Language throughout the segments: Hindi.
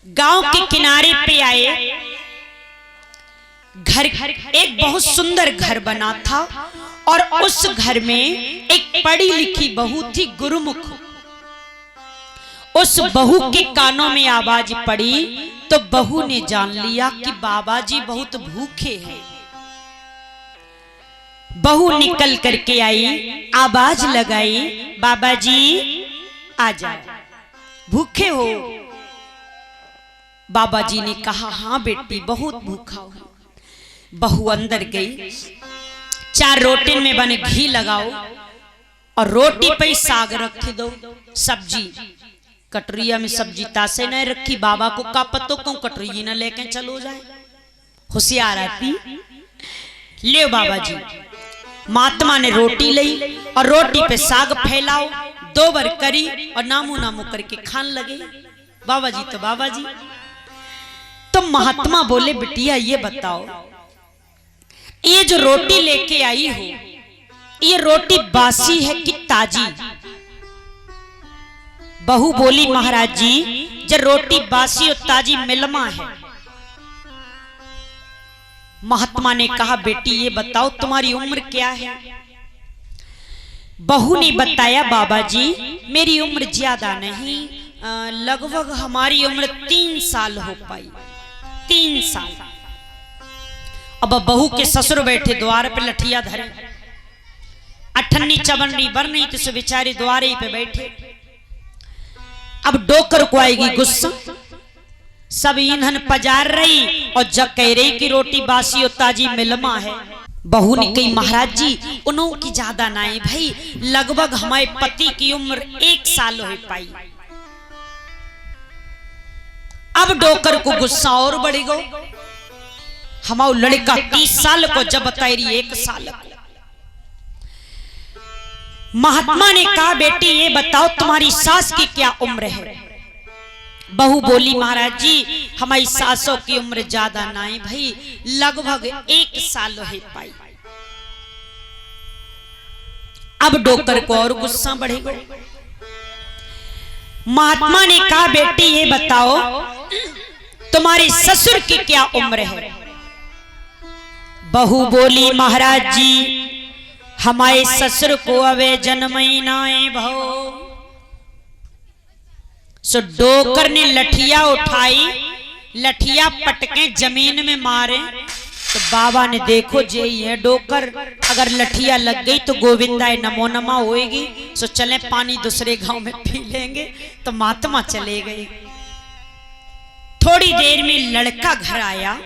गांव के किनारे पे आए। घर एक बहुत सुंदर घर बना था और उस घर में एक पढ़ी लिखी बहू थी, गुरुमुख। उस बहू के कानों में आवाज पड़ी तो बहू ने जान लिया कि बाबा जी बहुत भूखे हैं। बहू निकल करके आई, आवाज लगाई, बाबा जी आ जाओ, भूखे हो? बाबा जी ने कहा, हाँ बेटी बहुत भूखा हूं। बहू अंदर गई, 4 रोटी में बने घी लगाओ और रोटी पे साग रख दो, सब्जी कटोरिया में सब्जी तासे न रखी। बाबा को का पतो क्यों कटोरी न लेके चलो जाए, होशियार आती। ले बाबा जी, महात्मा ने रोटी ली और रोटी पे साग फैलाओ, 2 बार करी और नामू नामू करके खान लगे। बाबा जी तो बाबा जी। तो महात्मा बोले, बिटिया ये बताओ, ये जो रोटी लेके आई हो, ये रोटी बासी है कि ताजी? बहू बोली, महाराज जी जब रोटी बासी और ताजी मिलमा है। महात्मा ने कहा, बेटी ये बताओ तुम्हारी उम्र क्या है? बहू ने बताया, बाबा जी मेरी उम्र ज्यादा नहीं, लगभग हमारी उम्र 3 साल हो पाई, 3 साल। अब बहू के ससुर बैठे द्वार पे लठिया धरे, अठन्नी चवन्नी बर नहीं तो सो बेचारे द्वारे पे बैठे। अब डोकर को आएगी गुस्सा, सब ईंधन पजार रही और जग कह रही कि रोटी बासी और ताजी मिलमा है। बहू ने कही, महाराज जी उन्हों की ज्यादा ना है भाई, लगभग हमारे पति की उम्र 1 साल हो पाई। अब डोकर को गुस्सा और बढ़ गो, हमारा लड़का 30 साल को जब बताई रही 1 साल को। महात्मा ने कहा, बेटी ये बताओ तुम्हारी सास की क्या उम्र है? बहू बोली, महाराज जी हमारी सासों की उम्र ज्यादा ना है भाई, लगभग 1 साल हो पाई। अब डोकर को और गुस्सा बढ़ेगा। महात्मा ने कहा, बेटी ये बताओ तुम्हारे ससुर की क्या उम्र है? बहू बोली, महाराज जी हमारे ससुर को अवे जन्म ही ना है भाव। सो डोकर ने लठिया उठाई, लठिया पटके जमीन में मारे। तो बाबा ने देखो जे है डोकर, अगर लठिया लग गई तो गोविंदाय नमो नमा होएगी, सो चले पानी दूसरे गांव में पी लेंगे। तो महात्मा चले गए। थोड़ी देर में लड़का घर आया।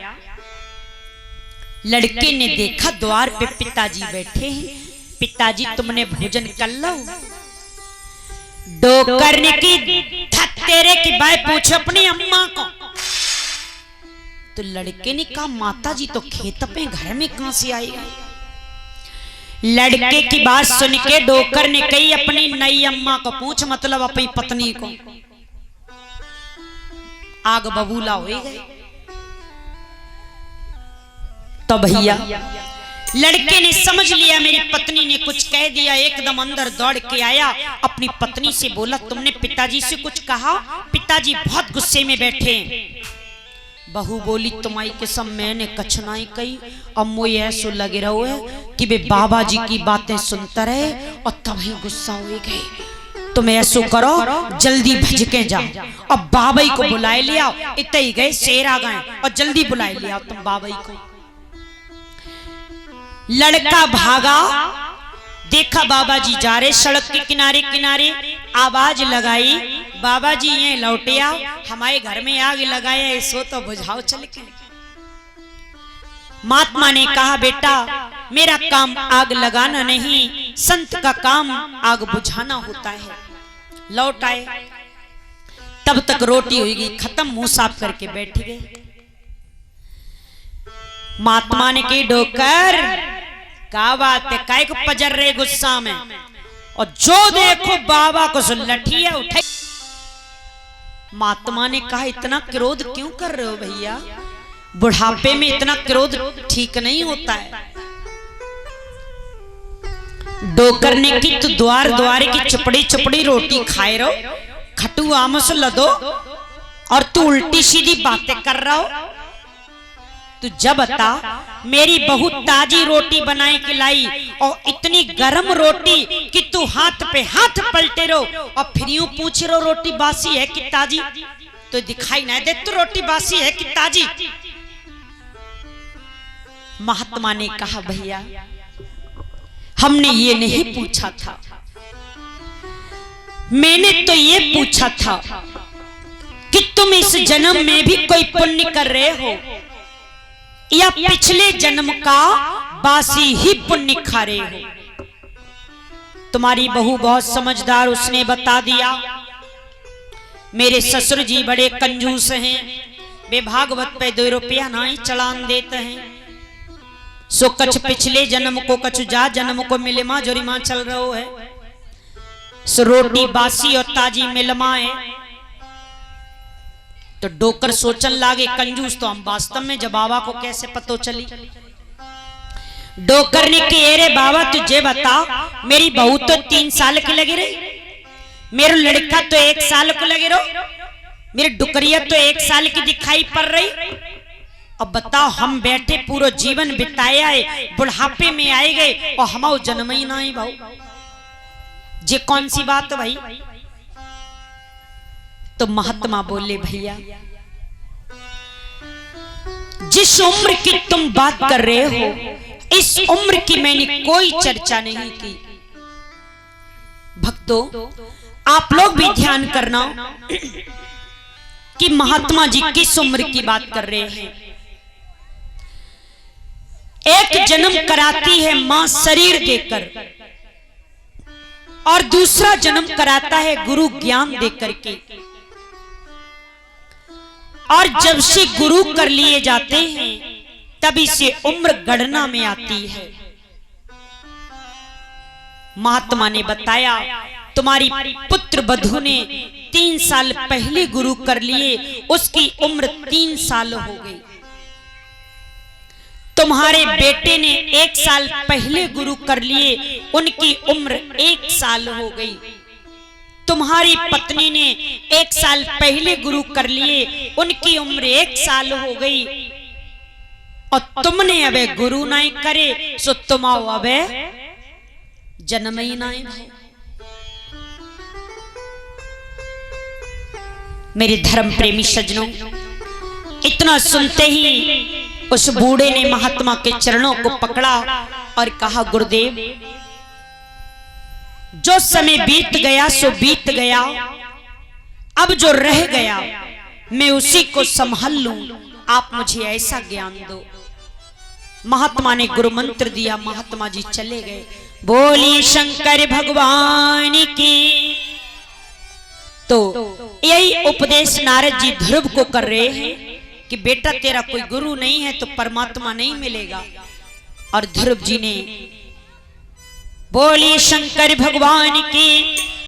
लड़के ने देखा द्वार पे पिताजी बैठे हैं। पिताजी तुमने भोजन कर लो? डोकर ने की तेरे की बात पूछो अपनी अम्मा को। तो लड़के ने कहा, माता जी तो खेत पे, घर में कहां से आई? लड़के की बात सुन के डोकर ने कही, अपनी नई अम्मा को पूछ, मतलब अपनी पत्नी को। आग बबूला हो गए। तो भैया लड़के ने समझ लिया मेरी पत्नी ने कुछ कह दिया, एकदम अंदर दौड़ के आया, अपनी पत्नी से बोला, तुमने पिताजी से कुछ कहा? पिताजी बहुत गुस्से में बैठे। बहू बोली, तुम्हारी कसम मैंने कछ नहीं कही, अब मुझे ऐसा लगे रहो है कि वे बाबा जी की बातें सुनता रहे और तभी गुस्सा हो गए। तुम ऐसा करो, जल्दी भज के जाओ और बाबा को बुलाए लिया। इतने ही गए, शेर आ गए और जल्दी बुलाए लिया तुम बाबा को। लड़का भागा, देखा बाबा जी जा रहे सड़क के किनारे किनारे। आवाज लगाई, बाबा जी ये लौटे आओ, हमारे घर में आग लगाया, इसो तो बुझाओ चल के। महात्मा ने कहा, बेटा मेरा काम आग लगाना नहीं, संत का काम आग बुझाना होता है। लौट आए, तब तक रोटी होगी खत्म, मुंह साफ करके बैठ गए। महात्मा ने कही, डोकर क्या बात है, काय को पजर रहे गुस्सा में? और जो देखो बाबा को लठिया उठाई। महात्मा ने कहा, इतना क्रोध क्यों कर रहे हो भैया? बुढ़ापे में इतना क्रोध ठीक नहीं होता है। डोकर ने की, तो द्वार द्वारे की चुपड़ी चुपड़ी रोटी खाए रहो, खटू आमस लदो और तू उल्टी सीधी बातें कर रहा हो। तू जब बता, मेरी बहू ताजी रोटी बनाई के लाई और इतनी गरम रोटी कि तू हाथ पे हाथ पलटे रहो और फिर यूं पूछ रहो रोटी बासी है कि ताजी। तो दिखाई ना दे तू रोटी बासी है कि ताजी। महात्मा ने कहा भैया हमने ये नहीं पूछा था, मैंने तो ये पूछा था कि तुम इस जन्म में भी कोई पुण्य कर रहे हो या पिछले जन्म का बासी ही पुण्य खा रहे हो। तुम्हारी बहू बहुत समझदार, उसने बता दिया मेरे ससुर जी बड़े कंजूस हैं, वे भागवत पे 2 रुपया ना ही चलान देते हैं। सो कछ पिछले जन्म को कछु जा जन्म को मिलमा जोरिमा चल रहो है। सो रोटी बासी और ताजी मिलमा है। तो डोकर सोचन लागे कंजूस तो हम वास्तव में जब बाबा को कैसे पतो चली। डोकर ने कि अरे बाबा तुझे बता, मेरी बहू तो 3 साल की लगी रही, मेरा लड़का तो 1 साल को लगे रहो, मेरी डुकरिया तो 1 साल की दिखाई पड़ रही। अब बताओ हम बैठे पूरा जीवन बिताया है, बुढ़ापे में आए गए और हमारा जन्म ही ना ही भाऊ, ये कौन सी बात भाई। तो महात्मा बोले भैया जिस उम्र की तुम बात कर रहे हो इस उम्र की मैंने कोई चर्चा नहीं की। भक्तों आप लोग भी ध्यान करना कि महात्मा जी किस उम्र की बात कर रहे हैं। एक जन्म कराती है मां शरीर देकर और दूसरा जन्म कराता है गुरु ज्ञान देकर के। और जब से गुरु कर लिए जाते हैं तभी से उम्र गणना में आती है। महात्मा ने बताया तुम्हारी पुत्र बधू ने 3 साल पहले गुरु कर लिए, उसकी उम्र 3 साल हो गई। तुम्हारे बेटे ने 1 साल पहले गुरु कर लिए, उनकी उम्र 1 साल हो गई। तुम्हारी पत्नी ने 1 साल पहले गुरु कर लिए, उनकी उम्र 1 साल हो गई। और तुमने अबे गुरु नहीं करे सो तुम आओ अबे जन्म ही नहीं। मेरे धर्म प्रेमी सज्जनों, इतना सुनते ही उस बूढ़े ने महात्मा के चरणों को पकड़ा और कहा गुरुदेव जो समय बीत गया सो बीत गया, अब जो रह गया मैं उसी को संभाल लूं, आप मुझे ऐसा ज्ञान दो। महात्मा ने गुरु मंत्र दिया, महात्मा जी चले गए। बोली शंकर भगवान की। तो यही उपदेश नारद जी ध्रुव को कर रहे हैं कि बेटा तेरा कोई गुरु नहीं है तो परमात्मा नहीं मिलेगा। और ध्रुव जी ने बोली शंकर भगवान की